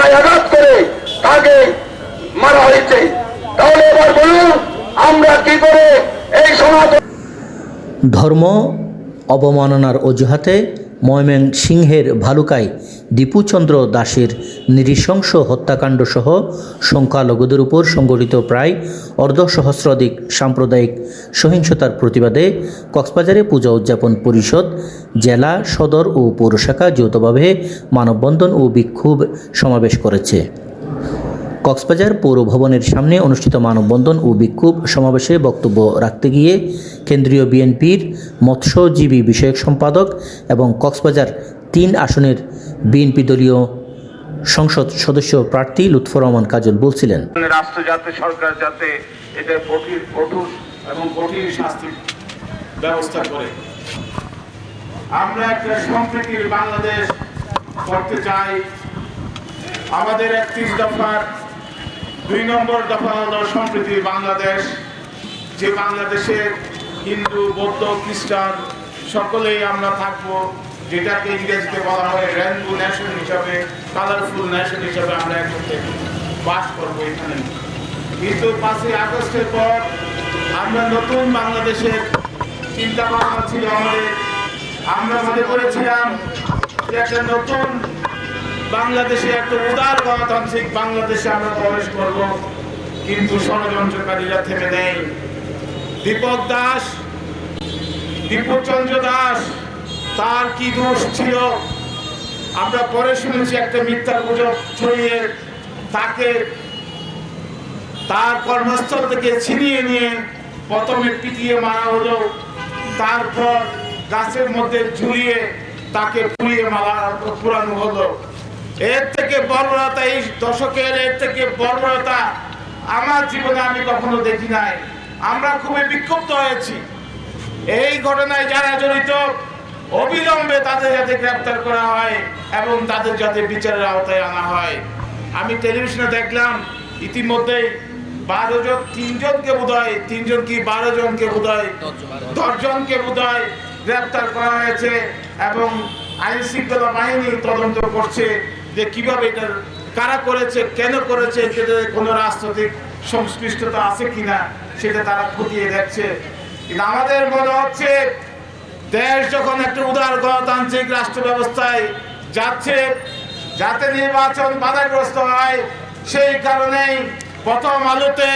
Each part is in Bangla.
মাথায় আঘাত করে তাকে মারা হয়েছে। তাহলে এবার বলুন আমরা কি করে এই সনাতন ধর্ম অবমাননার অজুহাতে ময়মনসিংহের ভালুকায় দীপুচন্দ্র দাসের নৃশংস হত্যাকাণ্ড সহ সংখ্যালঘুদের উপর সংঘটিত প্রায় অর্ধসহস্রাধিক সাম্প্রদায়িক সহিংসতার প্রতিবাদে কক্সবাজারে পূজা উদযাপন পরিষদ জেলা সদর ও পৌরশাখা যৌথভাবে মানববন্ধন ও বিক্ষোভ সমাবেশ করেছে। কক্সবাজার পৌর ভবনের সামনে অনুষ্ঠিত মানববন্ধন ও বিক্ষোভ সমাবেশে বক্তব্য রাখতে গিয়ে কেন্দ্রীয় বিএনপির মৎস্যজীবী বিষয়ক সম্পাদক এবং কক্সবাজার ৩ আসনের বিএনপি দলীয় সংসদ সদস্য প্রার্থী লুৎফর রহমান কাজল বলছিলেন, রাষ্ট্র যাতে সরকার যাতে এটা কঠোর এবং কঠিন শাস্তির ব্যবস্থা করে আমরা একটা সম্প্রীতির বাংলাদেশ করতে চাই। আমাদের ৩১ দফার ২ নম্বর দফা হলো সম্প্রীতির বাংলাদেশ, যে বাংলাদেশে হিন্দু বৌদ্ধ খ্রিস্টান সকলেই আমরা থাকবো, যেটাকে ইংরেজিতে বলা হয় রেইনবো নেশন হিসাবে, কালারফুল নেশন হিসাবে আমরা একসাথে বাস করবো এখানে। কিন্তু ৫ই আগস্টের পর আমরা নতুন বাংলাদেশের চিন্তা ভাবনা ছিল আমাদের। আমরা মনে করেছিলাম যে একটা নতুন বাংলাদেশে একটা উদার গণতান্ত্রিক বাংলাদেশে আমরা প্রবেশ করব, কিন্তু ষড়যন্ত্রকারীরা থেমে নেই। দীপুচন্দ্র দাস তার কি দোষ ছিল? আমরা পরে শুনেছি একটা মিথ্যা গুজব ছড়িয়ে তাকে তার কর্মস্থল থেকে ছিনিয়ে নিয়ে প্রথমে পিটিয়ে মারা হলো, তারপর গাছের মধ্যে ঝুলিয়ে তাকে পুড়িয়ে পুরানো হলো। এর থেকে বর্বরতা, এই দশকের এর থেকে বর্বরতা আমার জীবনে আমি কখনো দেখি নাই। আমরা খুবই বিক্ষুব্ধ হয়েছি। এই ঘটনায় যারা জড়িত অবিলম্বে তাদের যাতে গ্রেপ্তার করা হয় এবং তাদের যাতে বিচারের আওতায় আনা হয়। আমি টেলিভিশনে দেখলাম ইতিমধ্যেই ১২ জন, ৩ জনকে বোধহয় ৩ জন কি ১২ জনকে বোধহয় ১০ জনকে বোধহয় গ্রেপ্তার করা হয়েছে এবং আইন শৃঙ্খলা বাহিনী তদন্ত করছে যে কিভাবে এটা কারা করেছে, কেন করেছে, এতে কোনো রাজনৈতিক সংশ্লিষ্টতা আছে কিনা সেটা তারা খতিয়ে দেখছে। কিন্তু আমাদের মনে হচ্ছে দেশ যখন একটা উদার গণতান্ত্রিক রাষ্ট্র ব্যবস্থায় যাচ্ছে, যাতে নির্বাচন বাধাগ্রস্ত হয়, সেই কারণেই প্রথম আলোতে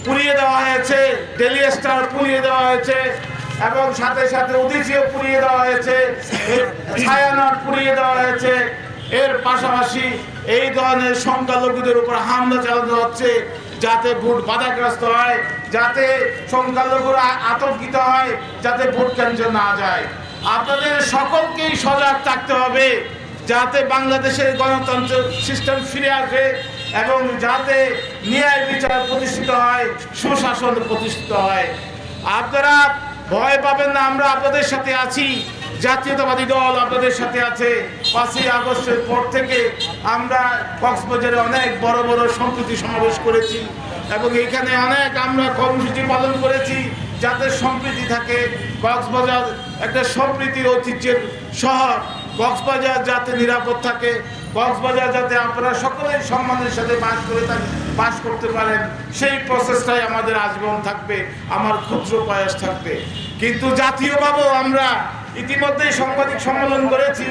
পুড়িয়ে দেওয়া হয়েছে, ডেইলি স্টার পুড়িয়ে দেওয়া হয়েছে এবং সাথে সাথে উদীচীও পুড়িয়ে দেওয়া হয়েছে, ছায়ানট পুড়িয়ে দেওয়া হয়েছে। এর পাশাপাশি এই ধরনের সংখ্যালঘুদের উপর হামলা চালানো হচ্ছে যাতে ভোট বাধাগ্রস্ত হয়, যাতে সংখ্যালঘুরা আতঙ্কিত হয়, যাতে ভোট কেন্দ্র না যায়। আপনাদের সকলকেই সজাগ থাকতে হবে যাতে বাংলাদেশের গণতন্ত্র সিস্টেম ফিরে আসে এবং যাতে ন্যায় বিচার প্রতিষ্ঠিত হয়, সুশাসন প্রতিষ্ঠিত হয়। আপনারা ভয় পাবেন না, আমরা আপনাদের সাথে আছি। জাতীয়তাবাদী দল আপনাদের সাথে আছে। ৫ই আগস্টের পর থেকে আমরা কক্সবাজারে অনেক বড় বড় সম্প্রীতি সমাবেশ করেছি এবং এখানে অনেক আমরা কর্মসূচি পালন করেছি যাতে সম্প্রীতি থাকে। কক্সবাজার একটা সম্প্রীতির ঐতিহ্যের শহর। কক্সবাজার যাতে নিরাপদ থাকে, কক্সবাজার যাতে আপনারা সকলেই সম্মানের সাথে বাস করতে পারেন, সেই প্রসেসটাই আমাদের আজীবন থাকবে, আমার ক্ষুদ্র প্রয়াস থাকবে। কিন্তু জাতীয়ভাবেও আমরা ইতিমধ্যেই সাংবাদিক সম্মেলন করেছি,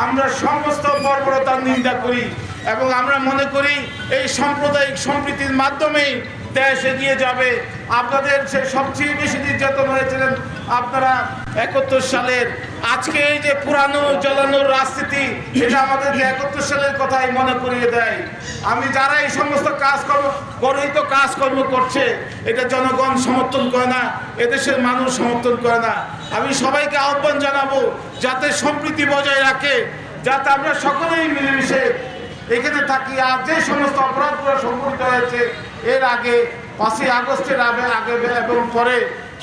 আমরা সমস্ত বর্বরতার নিন্দা করি এবং আমরা মনে করি এই সাম্প্রদায়িক সম্প্রীতির মাধ্যমেই দেশ এগিয়ে যাবে। আপনাদের সে সবচেয়ে বেশি নির্যাতন হয়েছিলেন আপনারা ৭১ সালের। আজকে এই যে পুরানো জ্বালানোর রাজনীতি, এটা আমাদের ৭১ সালের কথাই মনে করিয়ে দেয়। আমি যারা এই সমস্ত গর্হিত কাজকর্ম করছে, এটা জনগণ সমর্থন করে না, এদেশের মানুষ সমর্থন করে না। আমি সবাইকে আহ্বান জানাবো যাতে সম্প্রীতি বজায় রাখে, যাতে আমরা সকলেই মিলেমিশে এখানে থাকি। আর যে সমস্ত অপরাধগুলো সংঘটিত হয়েছে এর আগে, ৫ই আগস্টের আগে এবং পরে,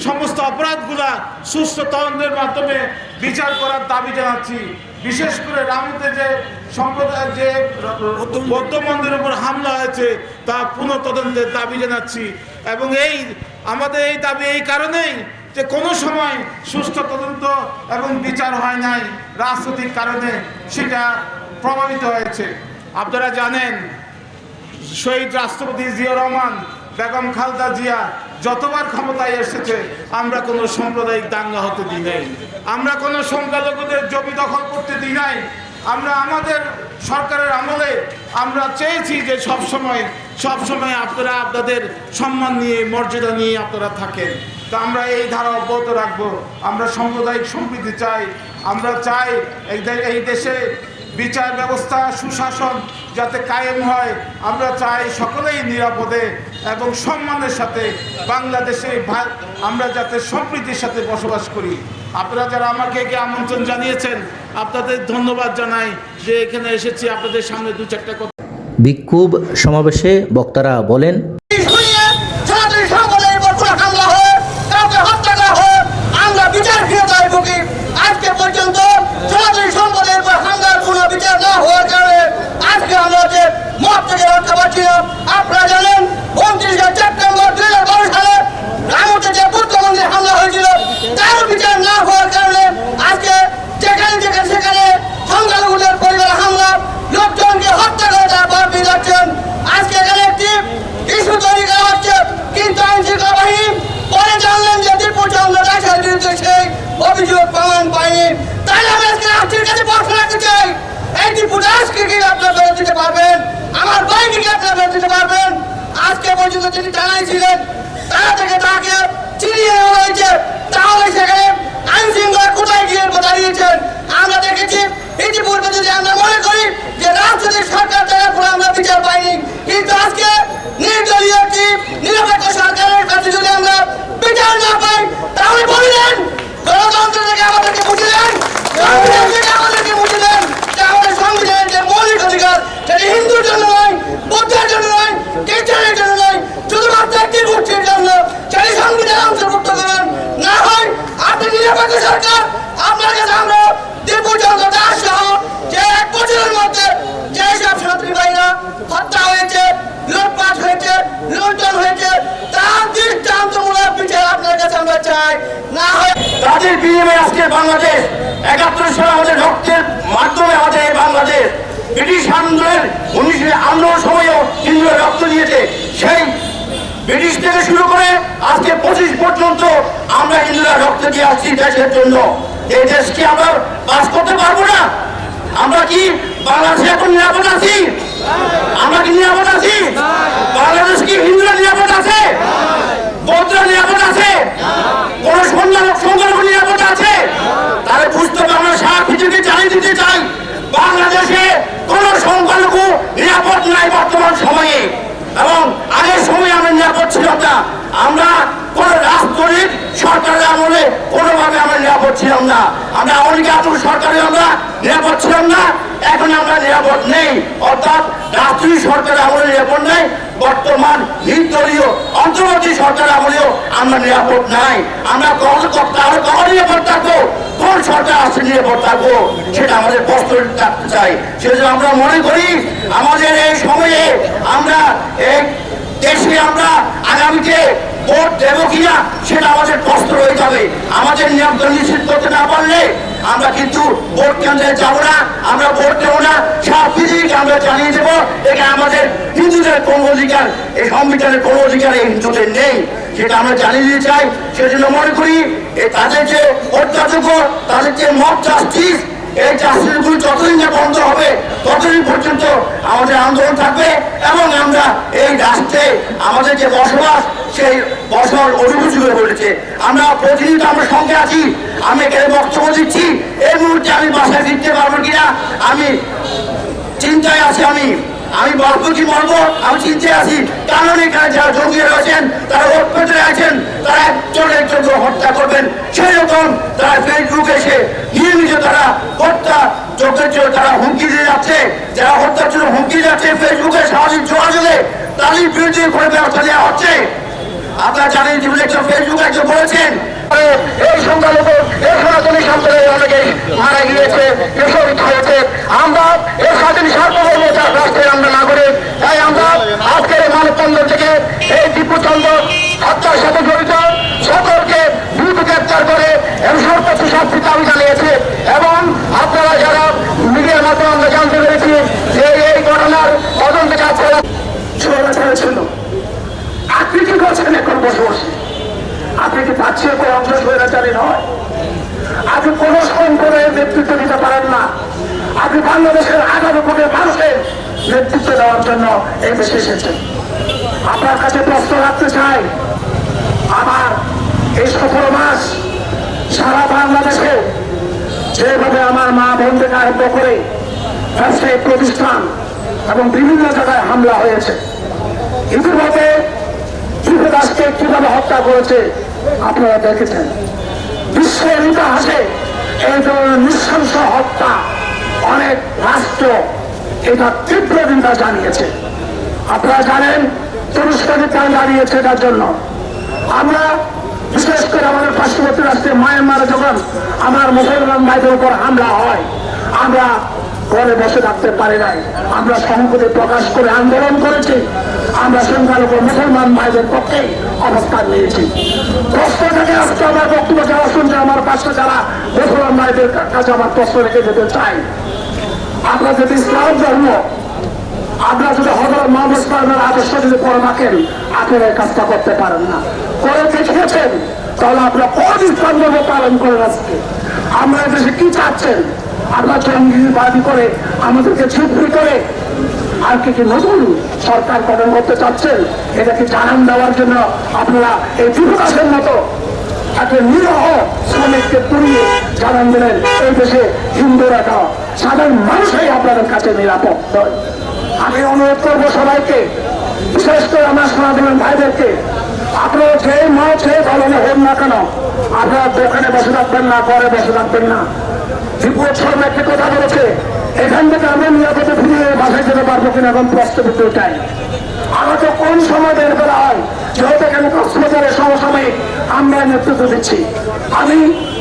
সমস্ত অপরাধগুলা সুস্থ তদন্তের মাধ্যমে বিচার করার দাবি জানাচ্ছি। বিশেষ করে রামুতে যে সম্প্রদায় যে বৌদ্ধ মন্দিরের উপর হামলা হয়েছে তা পুনঃ তদন্তের দাবি জানাচ্ছি এবং আমাদের এই দাবি এই কারণেই যে কোনো সময় সুষ্ঠু তদন্ত এবং বিচার হয় নাই, রাজনৈতিক কারণে সেটা প্রভাবিত হয়েছে। আপনারা জানেন শহীদ রাষ্ট্রপতি জিয়া রহমান, বেগম খালেদা জিয়া যতবার ক্ষমতায় এসেছে আমরা কোনো সাম্প্রদায়িক দাঙ্গা হতে দিই নাই, আমরা কোনো সংখ্যালঘুদের জমি দখল করতে দিই নাই। আমরা আমাদের সরকারের আমলে আমরা চেয়েছি যে সবসময় আপনারা আপনাদের সম্মান নিয়ে, মর্যাদা নিয়ে আপনারা থাকেন। তো আমরা এই ধারা অব্যাহত রাখবো। আমরা সাম্প্রদায়িক সম্প্রীতি চাই। আমরা চাই এই দেশে বিচার ব্যবস্থা, সুশাসন যাতে কায়েম হয়। আমরা চাই সকলেই নিরাপদে এবং সম্মানের সাথে বাংলাদেশে আমরা যাতে সম্প্রীতির সাথে বসবাস করি। আপনারা যারা আমাকে আমন্ত্রণ জানিয়েছেন, আপনাদের ধন্যবাদ জানাই যে এখানে এসেছি আপনাদের সামনে দু চারটা কথা। বিক্ষোভ সমাবেশে বক্তারা বলেন, আজকে পর্যন্ত সনাতনী সম্পদের উপর হামলার কোনো বিচার না হওয়ার কারণে আজকে আমরা যে মত থেকে রক্ষা পাচ্ছি না। আপনারা জানেন 29 সেপ্টেম্বর 2012 সালে রামুতে যে বুদ্ধ মন্দিরে হামলা হয়েছিল, তার বিচার না হওয়ার কারণে আজকে সেখানে সংখ্যালঘুদের পরিবারে হামলা, লোকজনকে হত্যা করে তারা পার পেয়ে যাচ্ছেন। আজকে এখানে একটি ইস্যু তৈরি করা হচ্ছে, কিন্তু আইন শৃঙ্খলা বাহিনী পরে জানলেন যে দীপু চন্দ্র দাসের বিরুদ্ধে সেই অভিযোগ প্রমাণ পায়নি। তাই আমি আজকে রাষ্ট্রের কাছে প্রশ্ন রাখতে চাই, এই দীপু দাসকে কি আপনারা ফেরত দিতে পারবেন? আমার ভাইকে কি আপনারা ফেরত দিতে পারবেন? আজকে পর্যন্ত তিনি জানাইছিলেন তারা থেকে তাকে চিনিয়ে নেওয়া হয়েছে, তাহলে সেখানে আইন শৃঙ্খলা কোথায় গিয়ে দাঁড়িয়েছেন? আমরা দেখেছি ইতিপূর্বে যদি আমরা মনে করি যে রাজনৈতিক সরকার দেওয়ার পরে আমরা বিচার পাইনি, কিন্তু আজকে নির্দলীয় একটি নিরপেক্ষ সরকারের কাছে যদি আমরা বিচার না পাই, তাহলে বললেন গণতন্ত্র থেকে আমাদেরকে বুঝে দেন, সংবিধান থেকে আমাদেরকে বুঝে দেন যে আমাদের সংবিধানের যে মৌলিক অধিকার সেটি হিন্দুর জন্য নয়, বৌদ্ধের জন্য নয়, খ্রিস্টানের জন্য নয়, শুধুমাত্র একটি গোষ্ঠীর জন্য। সেই সংবিধান অন্তর্ভুক্ত করেন, না হয় আপনি নিরপেক্ষ সরকার। আপনার কাছে আমরা দীপু চন্দ্র দাস সহ যে 1 বছরের মধ্যে যেসব সন্ত্রাসী ভাইরা হত্যা হয়েছে, লুটপাট হয়েছে, লুণ্ঠন হয়েছে, তার দৃষ্টান্তমূলক বিচার আপনার কাছে আমরা চাই। না হয় তাদের বিনিময়ে আজকে বাংলাদেশ 71 সালে আমাদের রক্তের মাধ্যমে আমাদের এই বাংলাদেশ ব্রিটিশ আন্দোলনের 19 আন্দোলন সময়ও হিন্দুরা রক্ত দিয়েছে। সেই ব্রিটিশ থেকে শুরু করে আজকে 25 পর্যন্ত আমরা হিন্দুরা রক্ত দিয়ে আসছি দেশের জন্য। এই দেশকে আমরা বাস করতে পারবো না? আমরা কি বাংলাদেশে এখন নিরাপদ আছি? আমরা কি নিরাপদ আছি? বাংলাদেশ কি হিন্দুরা নিরাপদ আছে? বৌদ্ধরা নিরাপদ আছে? কোন সংখ্যালঘু নিরাপদ আছে? তাহলে বুঝতে হবে, আমরা সারা পৃথিবীকে জানিয়ে দিতে চাই বাংলাদেশে কোন সংখ্যালঘু নিরাপদ নাই বর্তমান সময়ে, এবং আগের সময় আমরা নিরাপদ ছিলাম না। আমরা কোন রাজনৈতিক সরকারের আমলে কোনোভাবে আমরা নিরাপদ ছিলাম না। আমরা অনেকে আতুর সরকারে আমরা নিরাপদ ছিলাম না, এখন আমরা নিরাপদ নেই। অর্থাৎ রাষ্ট্রীয় সরকারের আমলে নিরাপদ নেই, বর্তমান নির্দলীয় অন্তর্বর্তী সরকারের আমলেও আমরা নিরাপদ নাই। আমরা কখন নিরাপদ থাকবো, কোন সরকার আসছে নিরাপদ থাকবো, সেটা আমাদের প্রশ্ন থাকতে চাই। সেজন্য আমরা মনে করি আমাদের এই সময়ে আমরা এই দেশে আমরা আগামীতে ভোট দেবো কিনা সেটা আমাদের প্রশ্ন রয়ে যাবে। আমাদের নিয়ন্ত্রণ নিশ্চিত করতে না পারলে আমরা কিন্তু ভোট কেন্দ্রে যাবো না, আমরা ভোট দেবো না। সব পৃথিবীকে আমরা জানিয়ে দেবো এখানে আমাদের হিন্দুদের কোনো অধিকার, এই সংবিধানের কোনো অধিকার এই হিন্দুদের নেই, সেটা আমরা জানিয়ে দিতে চাই। সেজন্য মনে করি তাদের যে অত্যাচার, তাদের যে মব জাস্টিস, এই জাস্টিসগুলো যতদিন না বন্ধ হবে ততদিন পর্যন্ত আমাদের আন্দোলন থাকবে, এবং আমরা এই রাষ্ট্রে আমাদের যে বসবাস সেই বসবাস অনুভূতি হয়ে পড়েছে। আমরা প্রতিনিয়ত আমরা সঙ্গে আছি। আমি এখানে বক্তব্য দিচ্ছি, এই মুহূর্তে আমি বাসায় ফিরতে পারবো কিনা আমি চিন্তায় আছি। আমি বলবো কি বলবো, আমি চিন্তায় আছি। কারণ এখানে যারা জঙ্গি রয়েছেন, তারা ঐক্যতে আছেন, তারা একজনকে হত্যা করবেন, সেই রকম তারা ফেসবুকে এসে নিয়মিত তারা হত্যা যোগের জন্য তারা হুমকি দিয়ে যাচ্ছে। যারা হত্যার জন্য হুমকি যাচ্ছে ফেসবুকে সামাজিক যোগাযোগে, তাদের বিরুদ্ধে করে ব্যবস্থা নেওয়া হচ্ছে। আপনারা জানেন যে ফেসবুকে একজন বলেছেন এই সংখ্যালঘু এই সনাতনী সম্প্রদায়ের অনেকে মারা গিয়েছে, শহীদ হয়েছে। আমরা এই স্বাধীন সার্বভৌমতার রাষ্ট্রের আমরা নাগরিক, তাই আমরা আজকের এই মানববন্ধন থেকে এই দীপু চন্দ্র হত্যার সাথে জড়িত সকলকে দ্রুত গ্রেপ্তার করে সর্বোচ্চ শাস্তির দাবি জানিয়েছে। এবং আপনারা যারা মিডিয়ার মাধ্যমে আমরা জানতে পেরেছি যে এই ঘটনা বাংলাদেশের 18 কোটি মানুষের নেতৃত্ব দেওয়ার জন্য এই দেশে এসেছেন। আপনার কাছে প্রশ্ন রাখতে চাই, আমার এই 17 মাস সারা বাংলাদেশে যেভাবে আমার মা বোনদের আরম্ভ করে ব্যবসায়িক প্রতিষ্ঠান এবং বিভিন্ন জায়গায় হামলা হয়েছে, ইতিমধ্যে দীপু দাসকে কিভাবে হত্যা করেছে আপনারা দেখেছেন। বিশ্বের ইতিহাসে এই ধরনের নৃশংস হত্যা অনেক রাষ্ট্র এটা তীব্র নিন্দা জানিয়েছে। আপনারা জানেন তুরস্ককে প্রাণ দাঁড়িয়েছে এটার জন্য। আমরা বিশেষ করে আমাদের পার্শ্ববর্তী রাষ্ট্রে মায়ানমারে যখন আমার মুসলমান ভাইদের উপর হামলা হয়, আমরা ঘরে বসে থাকতে পারি নাই, আমরা সংহতি প্রকাশ করে আন্দোলন করেছি। আমরা সংখ্যালঘু মুসলমান ভাইদের পক্ষে অবস্থান নিয়েছি। প্রশ্ন থেকে আজকে আমার বক্তব্য যারা শুনছে, আমার পাশে যারা মুসলমান ভাইদের কাছে আমার প্রশ্ন রেখে যেতে চাই, আমরা যদি ইসলাম ধর্ম, আপনারা যদি হযরত মুহাম্মদ সাল্লাল্লাহু আলাইহি আদর্শ যদি পড়ে থাকেন, আপনারা এই কাজটা করতে পারেন না। করে দেখিয়েছেন, তাহলে আপনারা কোন ইসলাম ধর্ম পালন করেন? আজকে আমরা দেশে কি চাচ্ছেন? আপনারা জঙ্গিবাদী করে আমাদেরকে ছিটফি করে আর কি নতুন সরকার গঠন করতে চাচ্ছেন? এটাকে জানান দেওয়ার জন্য আপনারা এই যুবরাজের মতো একটা নিরহ শ্রমিককে পুড়িয়ে জানান দিলেন এই দেশে হিন্দুরা নয়, সাধারণ মানুষই আপনাদের কাছে নিরাপদ নয়। আমি অনুরোধ করবো সবাইকে, বিশেষ করে আমার সনাতন ভাইদেরকে, আপনারা যে মত যে ধরনের হন না কেন, আপনারা দোকানে বসে থাকবেন না, ঘরে বসে থাকবেন না। দীপু শর্মা একটি কথা বলেছে, এখান থেকে আমরা নিরাপদে ফিরে বাসায় যেতে পারবো কিনা এখন প্রশ্ন করতে চাই। আমাকে কোন সময় বের করা হয়, যেহেতু এখানে কক্সবাজারের সমসাময়িক আমরা নেতৃত্ব দিচ্ছি। আমি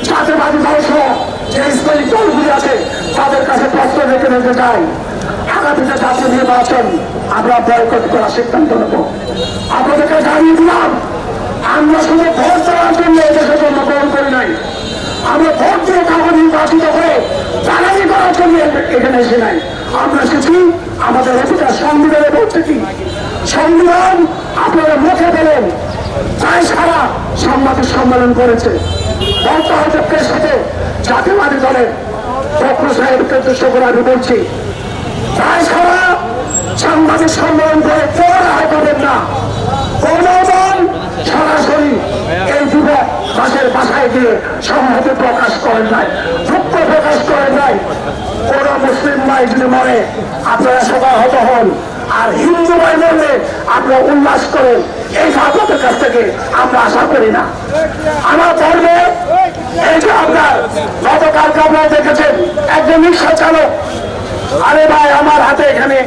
জাতীয়বাদী দল সহ যে ইসলামিক দলগুলি আছে তাদের কাছে প্রশ্ন রেখে নিতে চাই, আগামীতে জাতীয় নির্বাচন আমরা বয়কট করার সিদ্ধান্ত নেব। আপনাদেরকে জানিয়ে দিলাম, আমরা শুধু ভোট দেওয়ার জন্য এদেশে জন্মগ্রহণ করি নাই, আমরা ভোট দিয়ে কাউকে নির্বাচিত করে চালানি করার জন্য এখানে এসে নাই। আমরা এসেছি আমাদের অধিকার। সংবিধানে বলছে কি? সংবিধান আপনারা মুখে পেলেন, তাই সারা সাংবাদিক সম্মেলন করেছে। বলতে হয়তো সাথে জাতীয়বাদী দলের ফখরু সাহেবকে উদ্দেশ্য করে আমি বলছি, তাই সারা সাংবাদিক সম্মেলন করে কেউ রায় পাবেন না। কোন দল সরাসরি এই যুবক দাসের বাসায় গিয়ে সংহতি প্রকাশ করেন নাই, দুঃখ প্রকাশ করেন নাই। কোন মুসলিম ভাই যদি মরে আপনারা সবাই হত হন, আর হিন্দু ভাই মরলে আপনারা উল্লাস করেন, এই আপনাদের কাছ থেকে আমরা আশা করি না। আমার ধর্মে এই যে আপনার গতকালকে আপনারা দেখেছেন একজন রিক্সা চালক, আরে ভাই আমার হাতে এখানে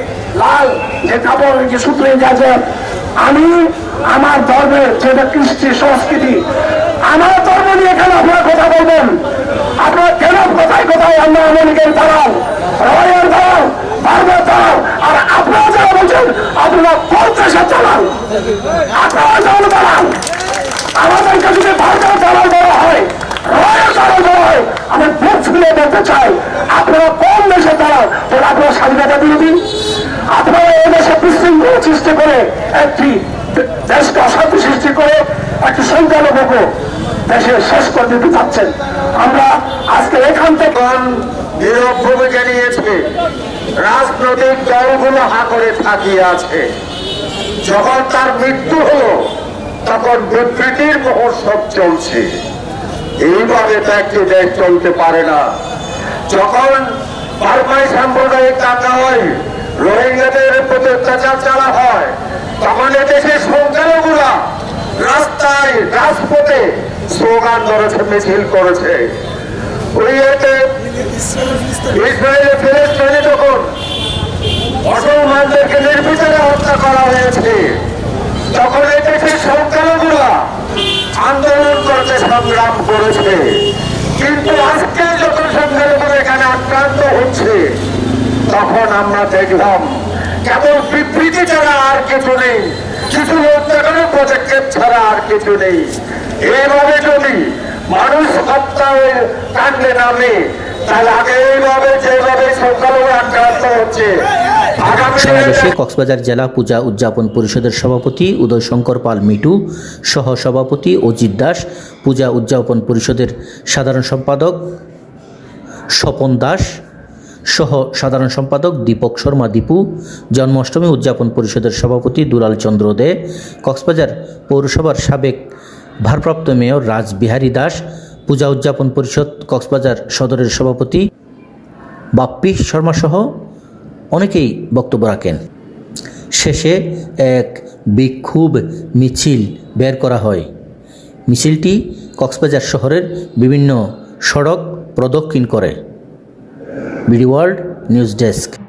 লাল যে কাপড় যে সূত্রে গেছে, আমি আমার ধর্মের যেটা কৃষ্টি সংস্কৃতি, আমার ধর্ম নিয়ে কেন আপনারা কথা বলবেন? আপনারা কেন কোথায় কোথায় আমরা আমেরিকান দালাল, রয়ের দালাল, ভারতের দালাল, আর আপনারা যারা বলছেন আপনারা কোন দেশের দালাল? আপনারা যেমন দালাল, আমাদেরকে যদি ভারতের দালাল বলা হয়, রয়ের দালাল বলা হয়, আমি বুক ফুলে বলতে চাই আপনারা কোন দেশের দালাল? বলে আপনারা স্বাধীনতা বিরোধী, আপনারা এই দেশে বিশৃঙ্খলা সৃষ্টি করে একটি দেশকে অশান্তি সৃষ্টি করে একটি সংখ্যালঘুকে দেশে শেষ করে দিতে চাচ্ছেন। আমরা আজকে এখান থেকে নীরব ভূমিকা নিয়েছে, রাজনৈতিক দলগুলো হা করে থাকিয়ে আছে। যখন তার মৃত্যু হলো তখন বিবৃতির মহোৎসব চলছে। এইভাবে তো একটি দেশ চলতে পারে না। যখন বার্মায় সাম্প্রদায়িক দাঙ্গা হয়, রোহিঙ্গাদের প্রতি অত্যাচার চালা হয়, তখন এদেশের সংখ্যালঘুরা রাস্তায় রাজপথে স্লোগান ধরেছে, মিছিল করেছে। ইসরায়েলে ফিলিস্তিনে যখন মুসলমানদেরকে নির্বিচারে হত্যা করা হয়েছে, তখন এদেশের সংখ্যালঘুরা আন্দোলন করতে সংগ্রাম করেছে। কিন্তু আজকে যখন সংখ্যালঘুরা এখানে আক্রান্ত হচ্ছে, তখন আমরা দেখলাম কেবল বিবৃতি ছাড়া আর কিছু নেই, কিছু হত্যাকারী পদক্ষেপ ছাড়া আর কিছু নেই। এইভাবে যদি মানুষ হত্যার কাণ্ডে নামে, তাহলে আগে এইভাবে যেভাবে সংখ্যালঘু আক্রান্ত হচ্ছে, সমাবেশে কক্সবাজার জেলা পূজা উদযাপন পরিষদের সভাপতি উদয় শঙ্কর পাল মিটু, সহ সভাপতি অজিত দাস, পূজা উদযাপন পরিষদের সাধারণ সম্পাদক স্বপন দাস, সহ সাধারণ সম্পাদক দীপক শর্মা দীপু, জন্মাষ্টমী উদযাপন পরিষদের সভাপতি দুলাল চন্দ্র দে, কক্সবাজার পৌরসভার সাবেক ভারপ্রাপ্ত মেয়র রাসবিহারী দাস, পূজা উদযাপন পরিষদ কক্সবাজার সদরের সভাপতি বাপ্পি শর্মা সহ অনেকেই বক্তব্য রাখেন। শেষে এক বিক্ষোভ মিছিল বের করা হয়। মিছিলটি কক্সবাজার শহরের বিভিন্ন সড়ক প্রদক্ষিণ করে। BD world news desk.